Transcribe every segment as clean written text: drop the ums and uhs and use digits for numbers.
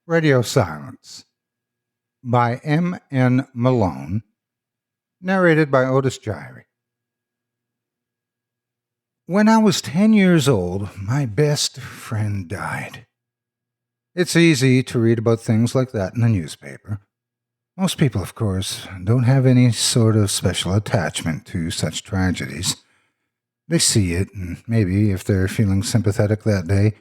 Radio Silence by M. N. Malone, narrated by Otis Jiry. When I was 10 years old, my best friend died. It's easy to read about things like that in the newspaper. Most people, of course, don't have any sort of special attachment to such tragedies. They see it, and maybe, if they're feeling sympathetic that day,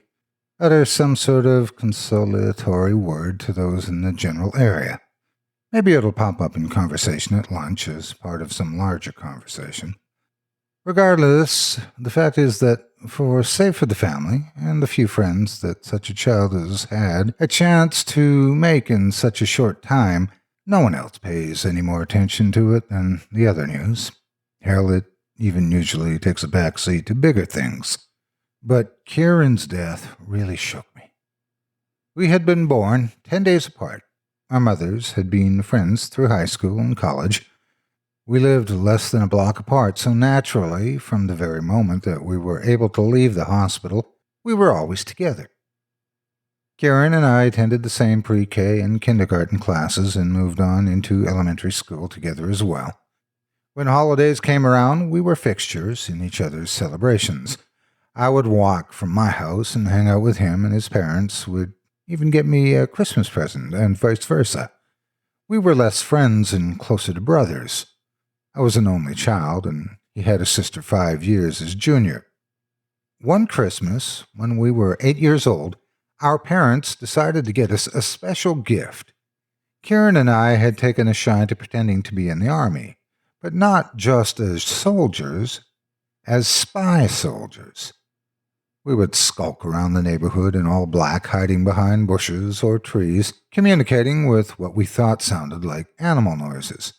utter some sort of consolatory word to those in the general area. Maybe it'll pop up in conversation at lunch as part of some larger conversation. Regardless, the fact is that, save for the family and the few friends that such a child has had a chance to make in such a short time, no one else pays any more attention to it than the other news. Hell, it even usually takes a back seat to bigger things. But Kieran's death really shook me. We had been born 10 days apart. Our mothers had been friends through high school and college. We lived less than a block apart, so naturally, from the very moment that we were able to leave the hospital, we were always together. Kieran and I attended the same pre-K and kindergarten classes and moved on into elementary school together as well. When holidays came around, we were fixtures in each other's celebrations. I would walk from my house and hang out with him, and his parents would even get me a Christmas present, and vice versa. We were less friends and closer to brothers. I was an only child, and he had a sister 5 years his junior. One Christmas, when we were 8 years old, our parents decided to get us a special gift. Kieran and I had taken a shine to pretending to be in the army, but not just as soldiers, as spy soldiers. We would skulk around the neighborhood in all black, hiding behind bushes or trees, communicating with what we thought sounded like animal noises.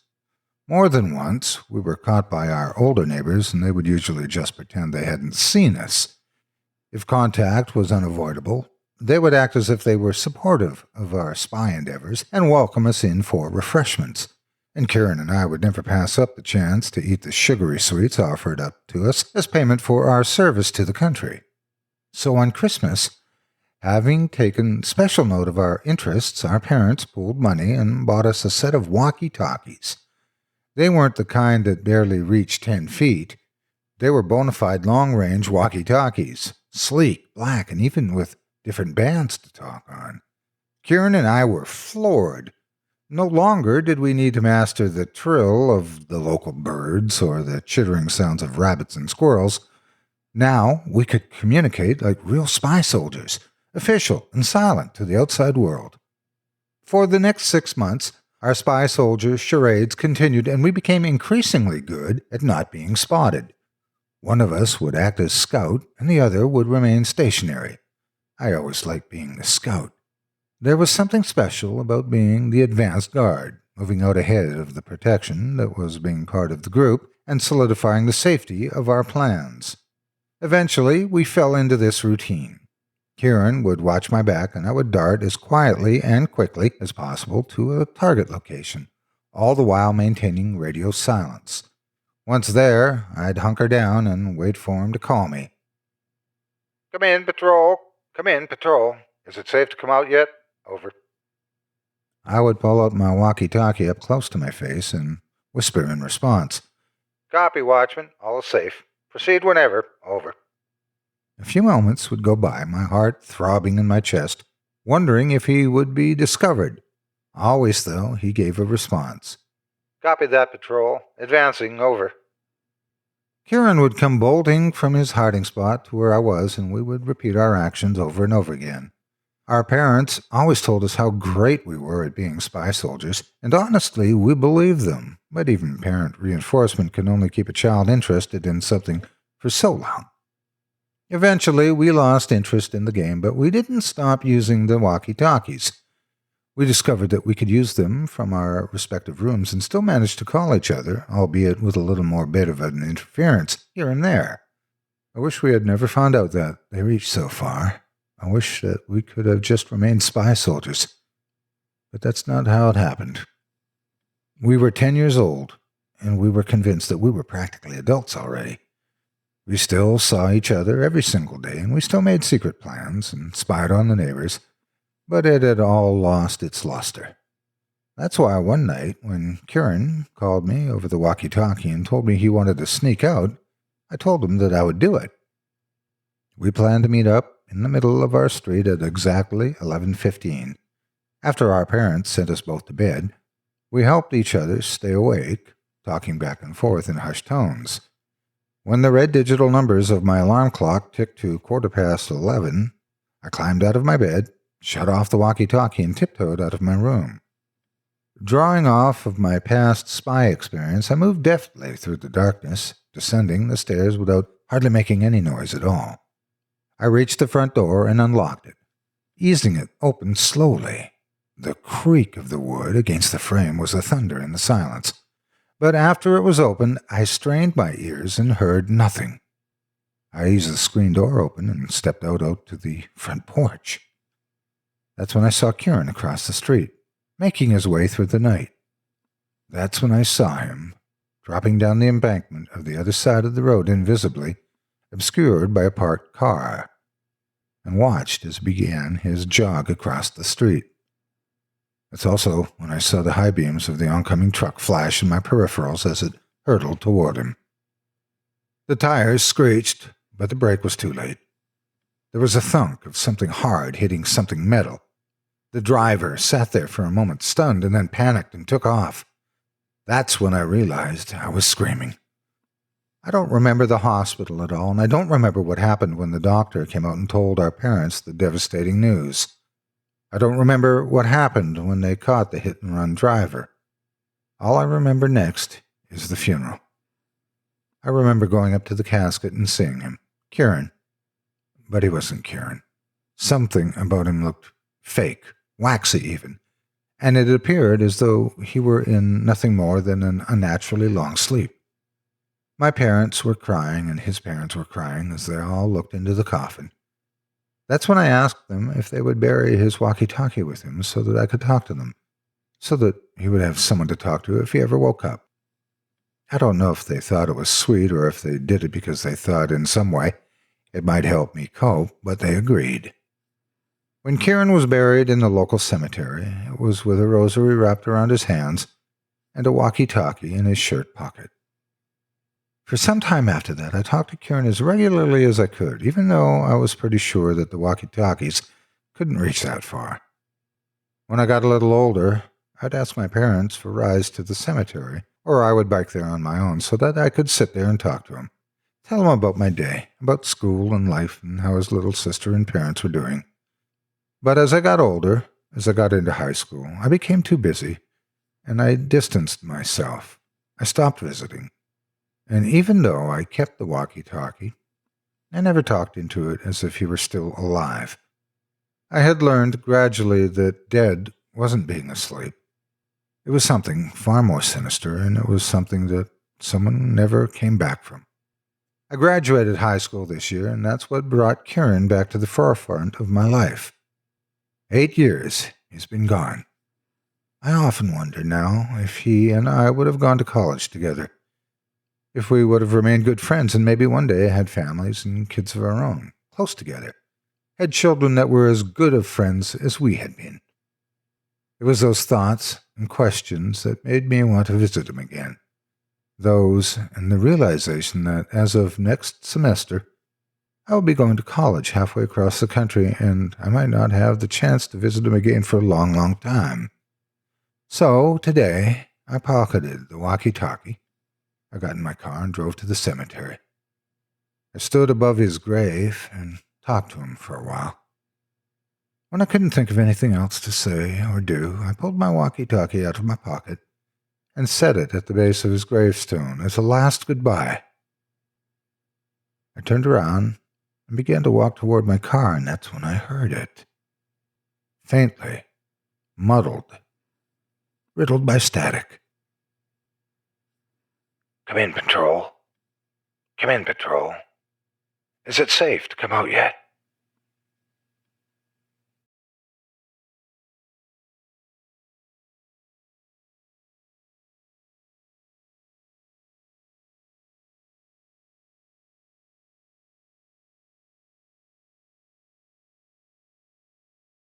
More than once, we were caught by our older neighbors, and they would usually just pretend they hadn't seen us. If contact was unavoidable, they would act as if they were supportive of our spy endeavors and welcome us in for refreshments. And Kieran and I would never pass up the chance to eat the sugary sweets offered up to us as payment for our service to the country. So on Christmas, having taken special note of our interests, our parents pooled money and bought us a set of walkie-talkies. They weren't the kind that barely reached 10 feet. They were bona fide long-range walkie-talkies, sleek, black, and even with different bands to talk on. Kieran and I were floored. No longer did we need to master the trill of the local birds or the chittering sounds of rabbits and squirrels. Now we could communicate like real spy soldiers, official and silent to the outside world. For the next 6 months, our spy soldier charades continued, and we became increasingly good at not being spotted. One of us would act as scout, and the other would remain stationary. I always liked being the scout. There was something special about being the advanced guard, moving out ahead of the protection that was being part of the group and solidifying the safety of our plans. Eventually, we fell into this routine. Kieran would watch my back, and I would dart as quietly and quickly as possible to a target location, all the while maintaining radio silence. Once there, I'd hunker down and wait for him to call me. "Come in, patrol. Come in, patrol. Is it safe to come out yet? Over." I would pull out my walkie-talkie up close to my face and whisper in response. "Copy, watchman. All is safe. Proceed whenever. Over." A few moments would go by, my heart throbbing in my chest, wondering if he would be discovered. Always, though, he gave a response. "Copy that, patrol. Advancing. Over." Kieran would come bolting from his hiding spot to where I was, and we would repeat our actions over and over again. Our parents always told us how great we were at being spy soldiers, and honestly, we believed them. But even parent reinforcement can only keep a child interested in something for so long. Eventually, we lost interest in the game, but we didn't stop using the walkie-talkies. We discovered that we could use them from our respective rooms and still manage to call each other, albeit with a little more bit of an interference here and there. I wish we had never found out that they reached so far. I wish that we could have just remained spy soldiers. But that's not how it happened. We were 10 years old, and we were convinced that we were practically adults already. We still saw each other every single day, and we still made secret plans and spied on the neighbors. but it had all lost its luster. That's why one night, when Kieran called me over the walkie-talkie and told me he wanted to sneak out, I told him that I would do it. We planned to meet up in the middle of our street at exactly 11:15. After our parents sent us both to bed, we helped each other stay awake, talking back and forth in hushed tones. When the red digital numbers of my alarm clock ticked to 11:15, I climbed out of my bed, shut off the walkie-talkie, and tiptoed out of my room. Drawing off of my past spy experience, I moved deftly through the darkness, descending the stairs without hardly making any noise at all. I reached the front door and unlocked it, easing it open slowly. The creak of the wood against the frame was a thunder in the silence, but after it was opened, I strained my ears and heard nothing. I eased the screen door open and stepped out to the front porch. That's when I saw Kieran across the street, making his way through the night. That's when I saw him, dropping down the embankment of the other side of the road invisibly, obscured by a parked car, and watched as he began his jog across the street. It's also when I saw the high beams of the oncoming truck flash in my peripherals as it hurtled toward him. The tires screeched, but the brake was too late. There was a thunk of something hard hitting something metal. The driver sat there for a moment, stunned, and then panicked and took off. That's when I realized I was screaming. I don't remember the hospital at all, and I don't remember what happened when the doctor came out and told our parents the devastating news. I don't remember what happened when they caught the hit-and-run driver. All I remember next is the funeral. I remember going up to the casket and seeing him, Kieran. But he wasn't Kieran. Something about him looked fake, waxy even, and it appeared as though he were in nothing more than an unnaturally long sleep. My parents were crying, and his parents were crying as they all looked into the coffin. That's when I asked them if they would bury his walkie-talkie with him so that I could talk to them, so that he would have someone to talk to if he ever woke up. I don't know if they thought it was sweet or if they did it because they thought in some way it might help me cope, but they agreed. When Kieran was buried in the local cemetery, it was with a rosary wrapped around his hands and a walkie-talkie in his shirt pocket. For some time after that, I talked to Kieran as regularly as I could, even though I was pretty sure that the walkie-talkies couldn't reach that far. When I got a little older, I'd ask my parents for rides to the cemetery, or I would bike there on my own so that I could sit there and talk to him, tell him about my day, about school and life, and how his little sister and parents were doing. But as I got older, as I got into high school, I became too busy, and I distanced myself. I stopped visiting. And even though I kept the walkie-talkie, I never talked into it as if he were still alive. I had learned gradually that dead wasn't being asleep. It was something far more sinister, and it was something that someone never came back from. I graduated high school this year, and that's what brought Kieran back to the forefront of my life. 8 years he's been gone. I often wonder now if he and I would have gone to college together, if we would have remained good friends and maybe one day had families and kids of our own, close together, had children that were as good of friends as we had been. It was those thoughts and questions that made me want to visit him again. Those and the realization that as of next semester, I will be going to college halfway across the country, and I might not have the chance to visit him again for a long, long time. So today, I pocketed the walkie-talkie. I got in my car and drove to the cemetery. I stood above his grave and talked to him for a while. When I couldn't think of anything else to say or do, I pulled my walkie-talkie out of my pocket and set it at the base of his gravestone as a last goodbye. I turned around and began to walk toward my car, and that's when I heard it. Faintly, muddled, riddled by static. "Come in, Patrol. Come in, Patrol. Is it safe to come out yet?"